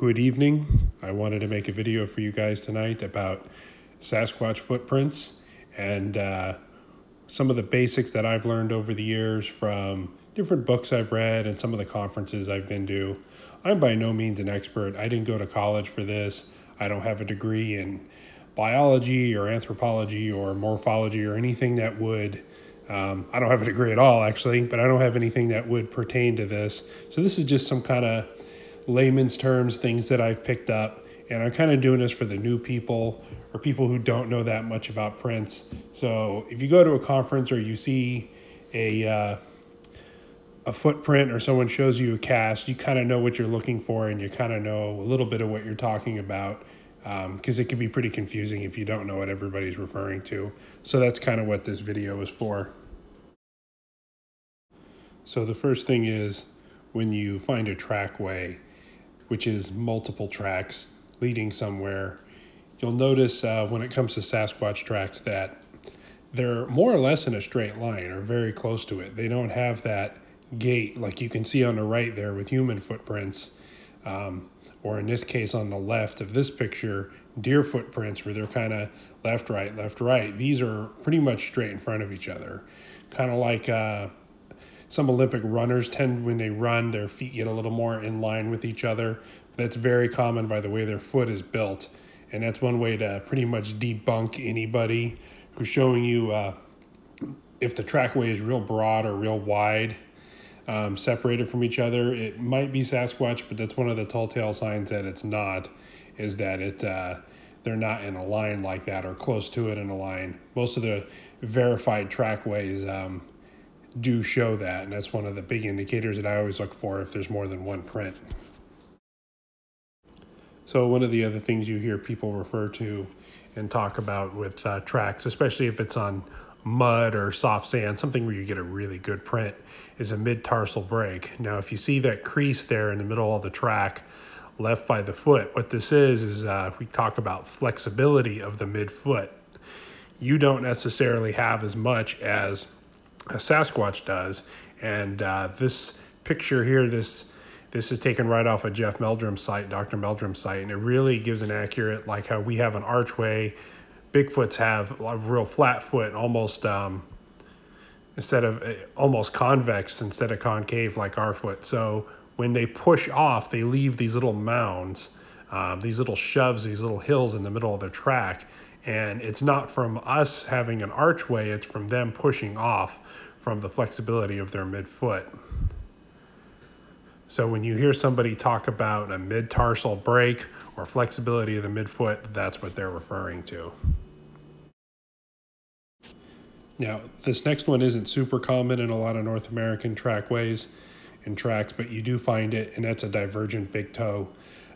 Good evening. I wanted to make a video for you guys tonight about Sasquatch footprints and some of the basics that I've learned over the years from different books I've read and some of the conferences I've been to. I'm by no means an expert. I didn't go to college for this. I don't have a degree in biology or anthropology or morphology or anything that would I don't have a degree at all, actually, but I don't have anything that would pertain to this. So this is just some kind of layman's terms, things that I've picked up, and I'm kind of doing this for the new people or people who don't know that much about prints. So if you go to a conference or you see a footprint or someone shows you a cast, you kind of know what you're looking for and you kind of know a little bit of what you're talking about, because it can be pretty confusing if you don't know what everybody's referring to. So that's kind of what this video is for. So the first thing is, when you find a trackway, which is multiple tracks leading somewhere, you'll notice when it comes to Sasquatch tracks that they're more or less in a straight line or very close to it. They don't have that gate like you can see on the right there with human footprints, or in this case on the left of this picture, deer footprints, where they're kind of left, right, left, right. These are pretty much straight in front of each other, kind of like some Olympic runners tend, when they run, their feet get a little more in line with each other. That's very common by the way their foot is built. And that's one way to pretty much debunk anybody who's showing you if the trackway is real broad or real wide, separated from each other. It might be Sasquatch, but that's one of the telltale signs that it's not, is that they're not in a line like that or close to it in a line. Most of the verified trackways do show that, and that's one of the big indicators that I always look for if there's more than one print. So one of the other things you hear people refer to and talk about with tracks, especially if it's on mud or soft sand, something where you get a really good print, is a mid-tarsal break. Now, if you see that crease there in the middle of the track left by the foot, what this is we talk about flexibility of the midfoot. You don't necessarily have as much as a Sasquatch does, and this picture here, this is taken right off of Jeff Meldrum's site, Dr. Meldrum's site, and it really gives an accurate, like how we have an archway, Bigfoots have a real flat foot, almost almost convex instead of concave like our foot. So when they push off, they leave these little mounds, these little shoves, these little hills in the middle of the track. And it's not from us having an archway, it's from them pushing off from the flexibility of their midfoot. So when you hear somebody talk about a mid-tarsal break or flexibility of the midfoot, that's what they're referring to. Now, this next one isn't super common in a lot of North American trackways and tracks, but you do find it, and that's a divergent big toe.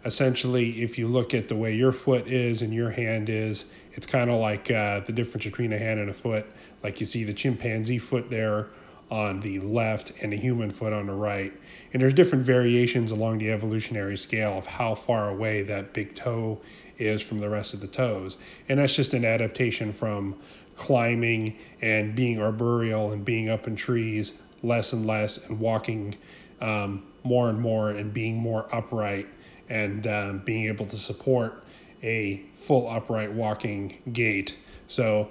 Essentially, if you look at the way your foot is and your hand is, it's kind of like the difference between a hand and a foot. Like you see the chimpanzee foot there on the left and the human foot on the right. And there's different variations along the evolutionary scale of how far away that big toe is from the rest of the toes. And that's just an adaptation from climbing and being arboreal and being up in trees less and less, and walking more and more, and being more upright, and being able to support a full upright walking gait. So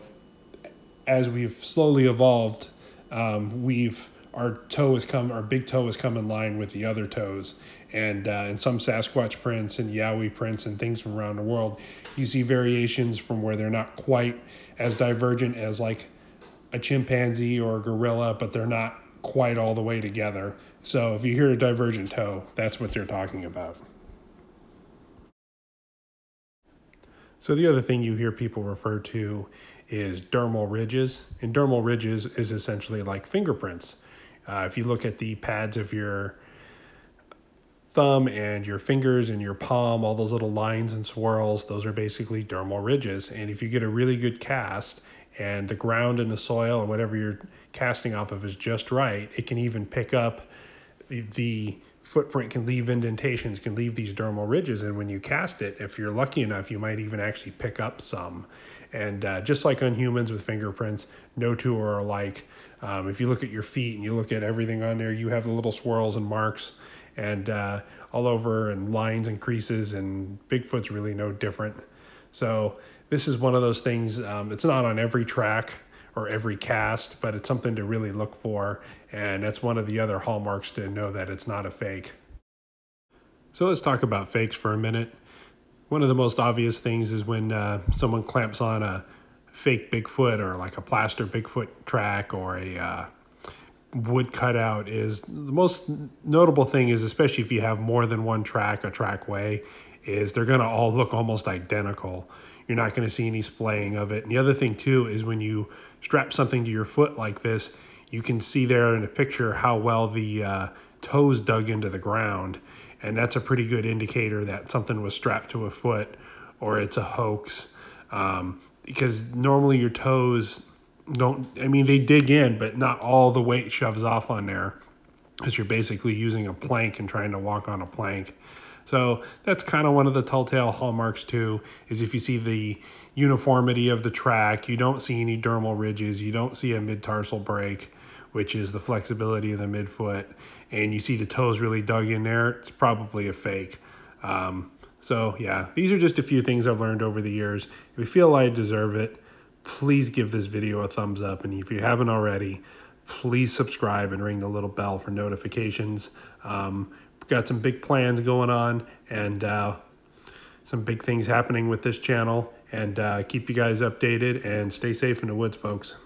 as we've slowly evolved, our big toe has come in line with the other toes. And in some Sasquatch prints and Yowie prints and things from around the world, you see variations from where they're not quite as divergent as like a chimpanzee or a gorilla, but they're not quite all the way together. So if you hear a divergent toe, that's what they're talking about. So the other thing you hear people refer to is dermal ridges. And dermal ridges is essentially like fingerprints. If you look at the pads of your thumb and your fingers and your palm, all those little lines and swirls, those are basically dermal ridges. And if you get a really good cast and the ground and the soil or whatever you're casting off of is just right, it can even pick up the footprint, can leave indentations, can leave these dermal ridges. And when you cast it, if you're lucky enough, you might even actually pick up some. And just like on humans with fingerprints, no two are alike. If you look at your feet and you look at everything on there, you have the little swirls and marks. And a all over and lines and creases, and Bigfoot's really no different. So this is one of those things, it's not on every track or every cast, but it's something to really look for, and that's one of the other hallmarks to know that it's not a fake. So let's talk about fakes for a minute. One of the most obvious things is when someone clamps on a fake Bigfoot or like a plaster Bigfoot track or a wood cutout. Is the most notable thing is, especially if you have more than one track, a trackway, is they're going to all look almost identical. You're not going to see any splaying of it. And the other thing too is when you strap something to your foot like this, you can see there in a picture how well the toes dug into the ground. And that's a pretty good indicator that something was strapped to a foot or it's a hoax. Because normally your toes don't, I mean, they dig in, but not all the weight shoves off on there, because you're basically using a plank and trying to walk on a plank. So that's kind of one of the telltale hallmarks too, is if you see the uniformity of the track, you don't see any dermal ridges, you don't see a mid-tarsal break, which is the flexibility of the midfoot, and you see the toes really dug in there, it's probably a fake. So yeah, these are just a few things I've learned over the years. If you feel I deserve it, please give this video a thumbs up. And if you haven't already, please subscribe and ring the little bell for notifications. Got some big plans going on, and some big things happening with this channel. And keep you guys updated, and stay safe in the woods, folks.